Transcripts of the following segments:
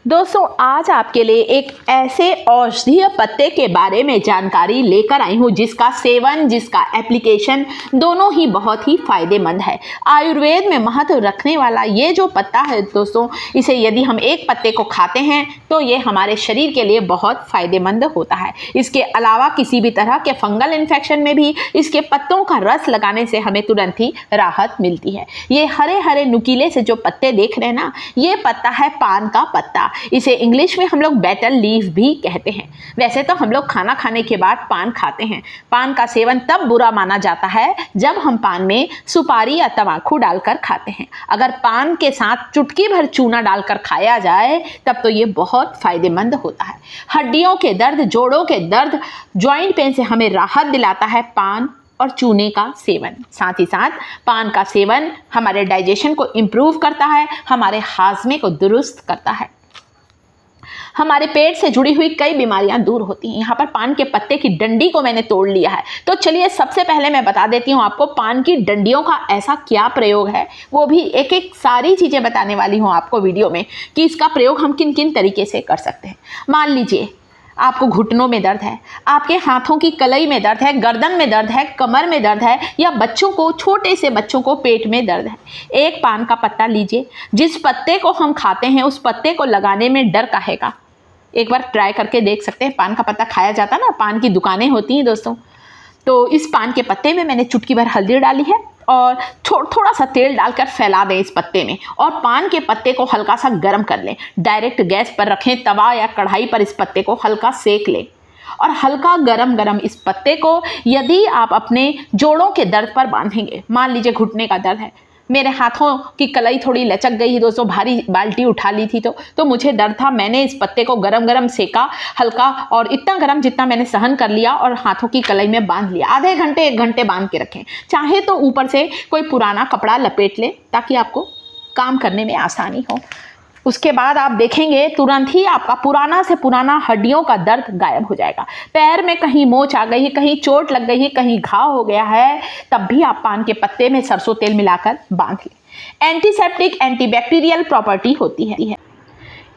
दोस्तों आज आपके लिए एक ऐसे औषधीय पत्ते के बारे में जानकारी लेकर आई हूँ जिसका सेवन, जिसका एप्लीकेशन दोनों ही बहुत ही फायदेमंद है। आयुर्वेद में महत्व रखने वाला ये जो पत्ता है दोस्तों, इसे यदि हम एक पत्ते को खाते हैं तो ये हमारे शरीर के लिए बहुत फायदेमंद होता है। इसके अलावा किसी भी तरह के फंगल इन्फेक्शन में भी इसके पत्तों का रस लगाने से हमें तुरंत ही राहत मिलती है। ये हरे हरे नुकीले से जो पत्ते देख रहे हैं ना, ये पत्ता है पान का पत्ता। इसे इंग्लिश में हम लोग बेटल लीफ भी कहते हैं। वैसे तो हम लोग खाना खाने के बाद पान खाते हैं। पान का सेवन तब बुरा माना जाता है जब हम पान में सुपारी या तंबाकू डालकर खाते हैं। अगर पान के साथ चुटकी भर चूना डालकर खाया जाए तब तो ये बहुत फायदेमंद होता है। हड्डियों के दर्द, जोड़ों के दर्द, जॉइंट पेन से हमें राहत दिलाता है पान और चूने का सेवन। साथ ही साथ पान का सेवन हमारे डाइजेशन को इम्प्रूव करता है, हमारे हाजमे को दुरुस्त करता है, हमारे पेट से जुड़ी हुई कई बीमारियां दूर होती हैं। यहाँ पर पान के पत्ते की डंडी को मैंने तोड़ लिया है। तो चलिए सबसे पहले मैं बता देती हूँ आपको पान की डंडियों का ऐसा क्या प्रयोग है, वो भी एक एक सारी चीज़ें बताने वाली हूँ आपको वीडियो में कि इसका प्रयोग हम किन किन तरीके से कर सकते हैं। मान लीजिए आपको घुटनों में दर्द है, आपके हाथों की कलाई में दर्द है, गर्दन में दर्द है, कमर में दर्द है, या बच्चों को, छोटे से बच्चों को पेट में दर्द है। एक पान का पत्ता लीजिए। जिस पत्ते को हम खाते हैं उस पत्ते को लगाने में डर काहेगा। एक बार ट्राई करके देख सकते हैं। पान का पत्ता खाया जाता है ना, पान की दुकानें होती हैं दोस्तों। तो इस पान के पत्ते में मैंने चुटकी भर हल्दी डाली है और थोड़ा सा तेल डालकर फैला दें इस पत्ते में, और पान के पत्ते को हल्का सा गर्म कर लें। डायरेक्ट गैस पर रखें, तवा या कढ़ाई पर इस पत्ते को हल्का सेक लें और हल्का गरम गरम इस पत्ते को यदि आप अपने जोड़ों के दर्द पर बांधेंगे, मान लीजिए घुटने का दर्द है, मेरे हाथों की कलाई थोड़ी लचक गई है दोस्तों, भारी बाल्टी उठा ली थी तो मुझे डर था। मैंने इस पत्ते को गरम गरम सेका हल्का, और इतना गरम जितना मैंने सहन कर लिया, और हाथों की कलाई में बांध लिया। आधे घंटे 1 घंटे बांध के रखें। चाहे तो ऊपर से कोई पुराना कपड़ा लपेट लें ताकि आपको काम करने में आसानी हो। उसके बाद आप देखेंगे तुरंत ही आपका पुराना से पुराना हड्डियों का दर्द गायब हो जाएगा। पैर में कहीं मोच आ गई है, कहीं चोट लग गई है, कहीं घाव हो गया है, तब भी आप पान के पत्ते में सरसों तेल मिलाकर बांध लें। एंटीसेप्टिक, एंटीबैक्टीरियल प्रॉपर्टी होती है।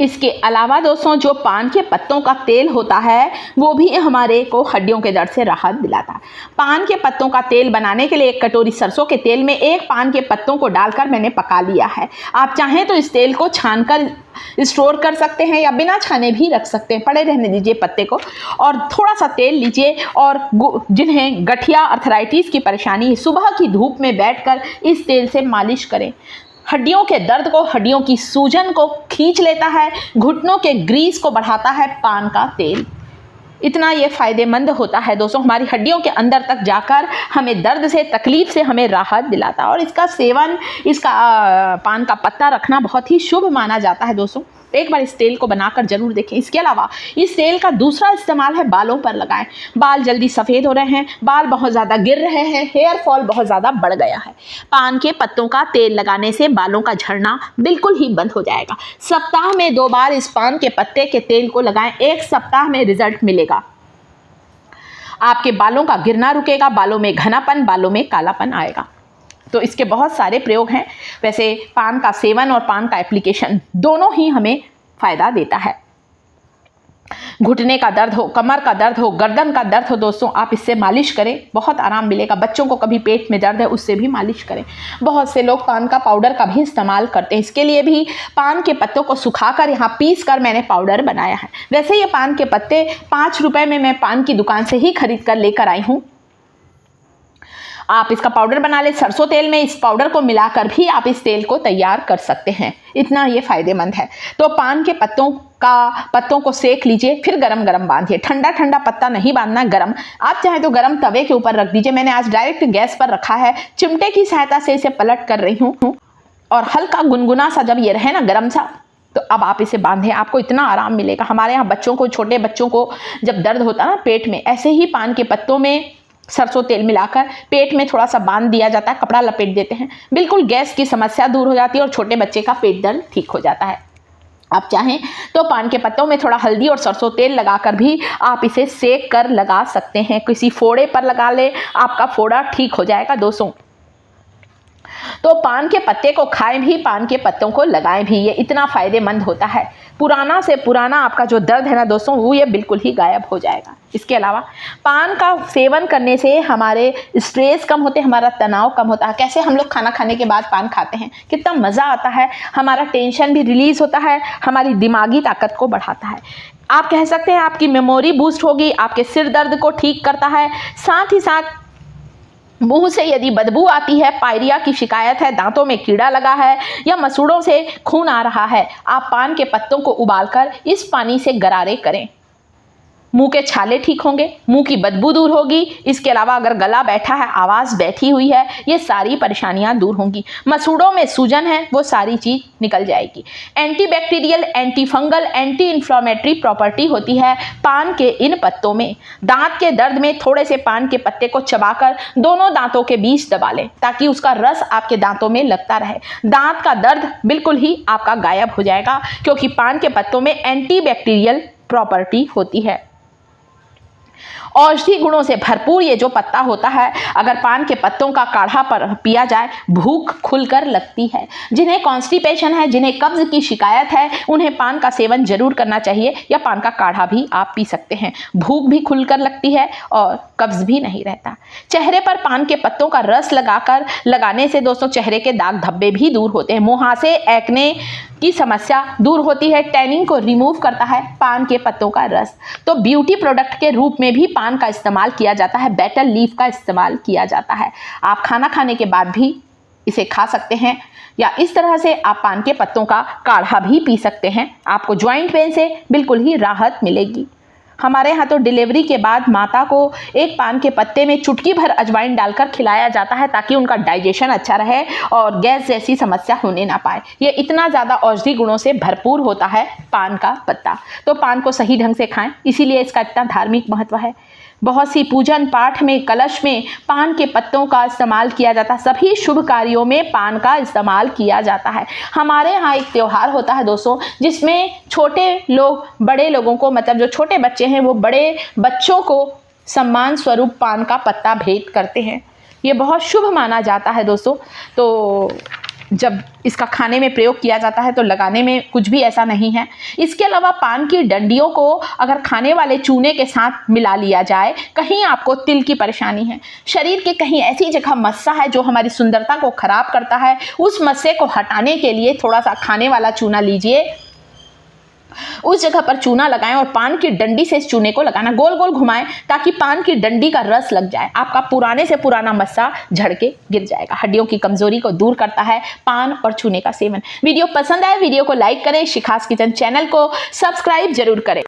इसके अलावा दोस्तों जो पान के पत्तों का तेल होता है वो भी हमारे को हड्डियों के दर्द से राहत दिलाता है। पान के पत्तों का तेल बनाने के लिए 1 कटोरी सरसों के तेल में 1 पान के पत्तों को डालकर मैंने पका लिया है। आप चाहें तो इस तेल को छानकर स्टोर कर सकते हैं या बिना छाने भी रख सकते हैं। पड़े रहने दीजिए पत्ते को, और थोड़ा सा तेल लीजिए, और जिन्हें गठिया, अर्थराइटिस की परेशानी है, सुबह की धूप में बैठकर इस तेल से मालिश करें। हड्डियों के दर्द को, हड्डियों की सूजन को खींच लेता है, घुटनों के ग्रीस को बढ़ाता है पान का तेल। इतना ये फायदेमंद होता है दोस्तों, हमारी हड्डियों के अंदर तक जाकर हमें दर्द से, तकलीफ से हमें राहत दिलाता है। और इसका सेवन, इसका पान का पत्ता रखना बहुत ही शुभ माना जाता है दोस्तों। एक बार इस तेल को बनाकर जरूर देखें। इसके अलावा इस तेल का दूसरा इस्तेमाल है बालों पर लगाएं। बाल जल्दी सफ़ेद हो रहे हैं, बाल बहुत ज़्यादा गिर रहे हैं, हेयर फॉल बहुत ज़्यादा बढ़ गया है, पान के पत्तों का तेल लगाने से बालों का झड़ना बिल्कुल ही बंद हो जाएगा। सप्ताह में 2 बार इस पान के पत्ते के तेल को लगाएं। 1 सप्ताह में रिजल्ट मिलेगा। आपके बालों का गिरना रुकेगा, बालों में घनापन, बालों में कालापन आएगा। तो इसके बहुत सारे प्रयोग हैं। वैसे पान का सेवन और पान का एप्लीकेशन दोनों ही हमें फ़ायदा देता है। घुटने का दर्द हो, कमर का दर्द हो, गर्दन का दर्द हो दोस्तों, आप इससे मालिश करें, बहुत आराम मिलेगा। बच्चों को कभी पेट में दर्द है, उससे भी मालिश करें। बहुत से लोग पान का पाउडर का भी इस्तेमाल करते हैं। इसके लिए भी पान के पत्तों को सुखाकर यहाँ पीस कर मैंने पाउडर बनाया है। वैसे ये पान के पत्ते 5 रुपये में मैं पान की दुकान से ही खरीद कर लेकर आई हूँ। आप इसका पाउडर बना ले। सरसों तेल में इस पाउडर को मिलाकर भी आप इस तेल को तैयार कर सकते हैं। इतना ये फायदेमंद है। तो पान के पत्तों को सेक लीजिए, फिर गरम गरम बांधिए। ठंडा ठंडा पत्ता नहीं बांधना, गरम। आप चाहे तो गरम तवे के ऊपर रख दीजिए। मैंने आज डायरेक्ट गैस पर रखा है। चिमटे की सहायता से इसे पलट कर रही हूँ, और हल्का गुनगुना सा जब ये रहे ना गरम सा, तो अब आप इसे बांधें। आपको इतना आराम मिलेगा। हमारे यहाँ बच्चों को, छोटे बच्चों को जब दर्द होता है ना पेट में, ऐसे ही पान के पत्तों में सरसों तेल मिलाकर पेट में थोड़ा सा बांध दिया जाता है, कपड़ा लपेट देते हैं, बिल्कुल गैस की समस्या दूर हो जाती है और छोटे बच्चे का पेट दर्द ठीक हो जाता है। आप चाहें तो पान के पत्तों में थोड़ा हल्दी और सरसों तेल लगाकर भी आप इसे सेक कर लगा सकते हैं। किसी फोड़े पर लगा ले, आपका फोड़ा ठीक हो जाएगा दोस्तों। तो पान के पत्ते को खाएं भी, पान के पत्तों को लगाएं भी, ये इतना फ़ायदेमंद होता है। पुराना से पुराना आपका जो दर्द है ना दोस्तों, वो ये बिल्कुल ही गायब हो जाएगा। इसके अलावा पान का सेवन करने से हमारे स्ट्रेस कम होते हैं, हमारा तनाव कम होता है। कैसे हम लोग खाना खाने के बाद पान खाते हैं, कितना मज़ा आता है, हमारा टेंशन भी रिलीज़ होता है, हमारी दिमागी ताकत को बढ़ाता है। आप कह सकते हैं आपकी मेमोरी बूस्ट होगी, आपके सिर दर्द को ठीक करता है। साथ ही साथ मुंह से यदि बदबू आती है, पायरिया की शिकायत है, दांतों में कीड़ा लगा है या मसूड़ों से खून आ रहा है, आप पान के पत्तों को उबालकर इस पानी से गरारे करें। मुंह के छाले ठीक होंगे, मुंह की बदबू दूर होगी। इसके अलावा अगर गला बैठा है, आवाज़ बैठी हुई है, ये सारी परेशानियां दूर होंगी। मसूड़ों में सूजन है, वो सारी चीज़ निकल जाएगी। Antibacterial, anti fungal, anti inflammatory property होती है पान के इन पत्तों में। दांत के दर्द में थोड़े से पान के पत्ते को चबाकर दोनों दांतों के बीच दबा लें, ताकि उसका रस आपके दांतों में लगता रहे। दांत का दर्द बिल्कुल ही आपका गायब हो जाएगा, क्योंकि पान के पत्तों में एंटीबैक्टीरियल प्रॉपर्टी होती है। औषधि गुणों से भरपूर ये जो पत्ता होता है, अगर पान के पत्तों का काढ़ा पर पिया जाए, भूख खुलकर लगती है। जिन्हें कॉन्स्टिपेशन है, जिन्हें कब्ज की शिकायत है, उन्हें पान का सेवन जरूर करना चाहिए, या पान का काढ़ा भी आप पी सकते हैं। भूख भी खुलकर लगती है और कब्ज भी नहीं रहता। चेहरे पर पान के पत्तों का रस लगाने से दोस्तों चेहरे के दाग धब्बे भी दूर होते हैं। मुहासे, एक्ने की समस्या दूर होती है। टैनिंग को रिमूव करता है पान के पत्तों का रस। तो ब्यूटी प्रोडक्ट के रूप में भी पान का इस्तेमाल किया जाता है, बेटल लीफ का इस्तेमाल किया जाता है। आप खाना खाने के बाद भी इसे खा सकते हैं, या इस तरह से आप पान के पत्तों का काढ़ा भी पी सकते हैं। आपको ज्वाइंट पेन से बिल्कुल ही राहत मिलेगी। हमारे यहाँ तो डिलीवरी के बाद माता को एक पान के पत्ते में चुटकी भर अजवाइन डालकर खिलाया जाता है, ताकि उनका डाइजेशन अच्छा रहे और गैस जैसी समस्या होने ना पाए। ये इतना ज़्यादा औषधि गुणों से भरपूर होता है पान का पत्ता। तो पान को सही ढंग से खाएं, इसीलिए इसका इतना धार्मिक महत्व है। बहुत सी पूजन पाठ में, कलश में पान के पत्तों का इस्तेमाल किया जाता है। सभी शुभ कार्यों में पान का इस्तेमाल किया जाता है। हमारे यहाँ एक त्यौहार होता है दोस्तों, जिसमें छोटे लोग बड़े लोगों को, मतलब जो छोटे बच्चे हैं, वो बड़े बच्चों को सम्मान स्वरूप पान का पत्ता भेंट करते हैं। ये बहुत शुभ माना जाता है दोस्तों। तो जब इसका खाने में प्रयोग किया जाता है तो लगाने में कुछ भी ऐसा नहीं है। इसके अलावा पान की डंडियों को अगर खाने वाले चूने के साथ मिला लिया जाए, कहीं आपको तिल की परेशानी है, शरीर के कहीं ऐसी जगह मस्सा है जो हमारी सुंदरता को खराब करता है, उस मस्से को हटाने के लिए थोड़ा सा खाने वाला चूना लीजिए, उस जगह पर चूना लगाएं और पान की डंडी से इस चूने को लगाना, गोल गोल घुमाएं, ताकि पान की डंडी का रस लग जाए। आपका पुराने से पुराना मस्सा झड़ के गिर जाएगा। हड्डियों की कमजोरी को दूर करता है पान और चूने का सेवन। वीडियो पसंद आए, वीडियो को लाइक करें, शिखास किचन चैनल को सब्सक्राइब जरूर करें।